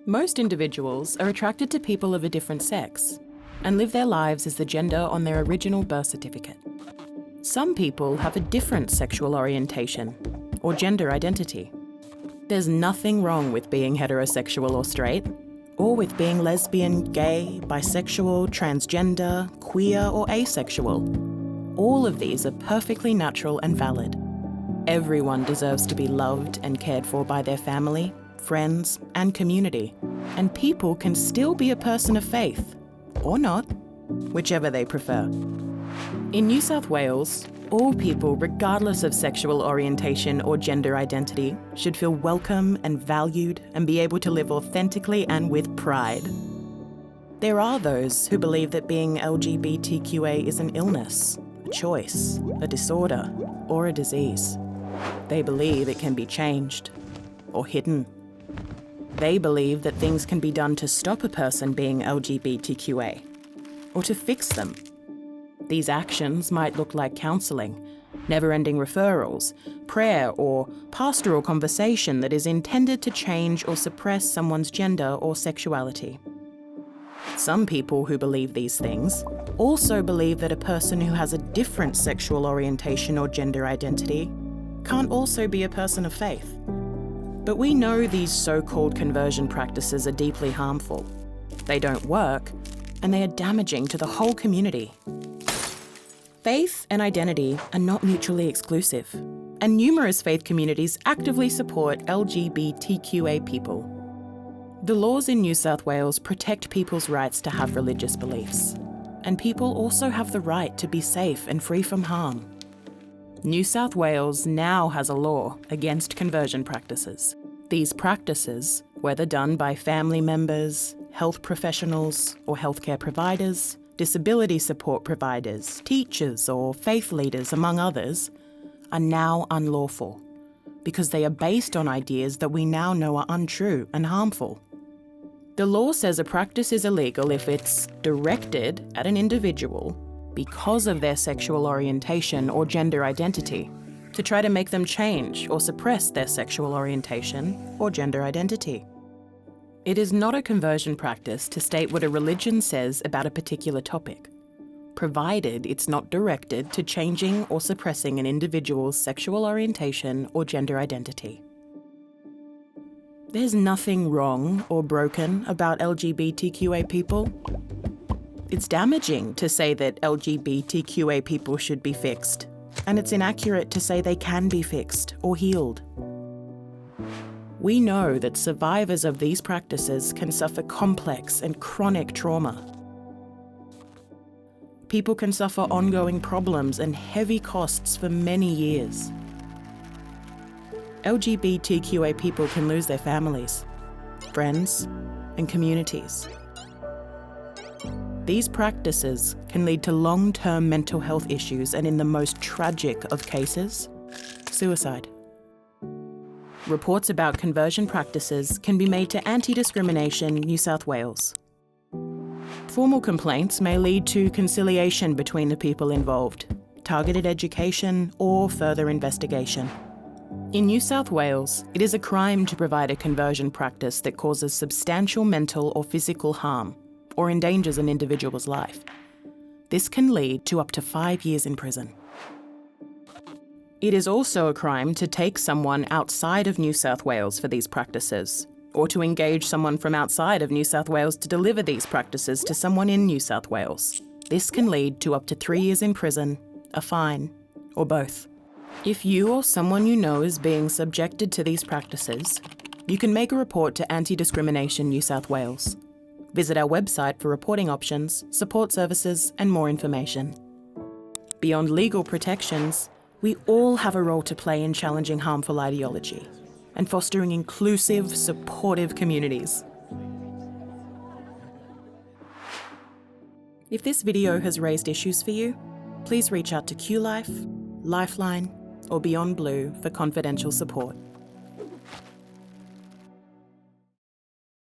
Most individuals are attracted to people of a different sex and live their lives as the gender on their original birth certificate. Some people have a different sexual orientation or gender identity. There's nothing wrong with being heterosexual or straight, or with being lesbian, gay, bisexual, transgender, queer, or asexual. All of these are perfectly natural and valid. Everyone deserves to be loved and cared for by their family, friends, and community. And people can still be a person of faith, or not, whichever they prefer. In New South Wales, all people, regardless of sexual orientation or gender identity, should feel welcome and valued and be able to live authentically and with pride. There are those who believe that being LGBTQA is an illness, a choice, a disorder, or a disease. They believe it can be changed or hidden. They believe that things can be done to stop a person being LGBTQA or to fix them. These actions might look like counselling, never-ending referrals, prayer, or pastoral conversation that is intended to change or suppress someone's gender or sexuality. Some people who believe these things also believe that a person who has a different sexual orientation or gender identity can't also be a person of faith. But we know these so-called conversion practices are deeply harmful. They don't work, and they are damaging to the whole community. Faith and identity are not mutually exclusive, and numerous faith communities actively support LGBTQA people. The laws in New South Wales protect people's rights to have religious beliefs, and people also have the right to be safe and free from harm. New South Wales now has a law against conversion practices. These practices, whether done by family members, health professionals, or healthcare providers, disability support providers, teachers, or faith leaders, among others, are now unlawful because they are based on ideas that we now know are untrue and harmful. The law says a practice is illegal if it's directed at an individual because of their sexual orientation or gender identity, to try to make them change or suppress their sexual orientation or gender identity. It is not a conversion practice to state what a religion says about a particular topic, provided it's not directed to changing or suppressing an individual's sexual orientation or gender identity. There's nothing wrong or broken about LGBTQA people. It's damaging to say that LGBTQA people should be fixed, and it's inaccurate to say they can be fixed or healed. We know that survivors of these practices can suffer complex and chronic trauma. People can suffer ongoing problems and heavy costs for many years. LGBTQA people can lose their families, friends, and communities. These practices can lead to long-term mental health issues and, in the most tragic of cases, suicide. Reports about conversion practices can be made to Anti-Discrimination New South Wales. Formal complaints may lead to conciliation between the people involved, targeted education, or further investigation. In New South Wales, it is a crime to provide a conversion practice that causes substantial mental or physical harm or endangers an individual's life. This can lead to up to 5 years in prison. It is also a crime to take someone outside of New South Wales for these practices, or to engage someone from outside of New South Wales to deliver these practices to someone in New South Wales. This can lead to up to 3 years in prison, a fine, or both. If you or someone you know is being subjected to these practices, you can make a report to Anti-Discrimination New South Wales. Visit our website for reporting options, support services, and more information. Beyond legal protections, we all have a role to play in challenging harmful ideology and fostering inclusive, supportive communities. If this video has raised issues for you, please reach out to QLife, Lifeline, or Beyond Blue for confidential support.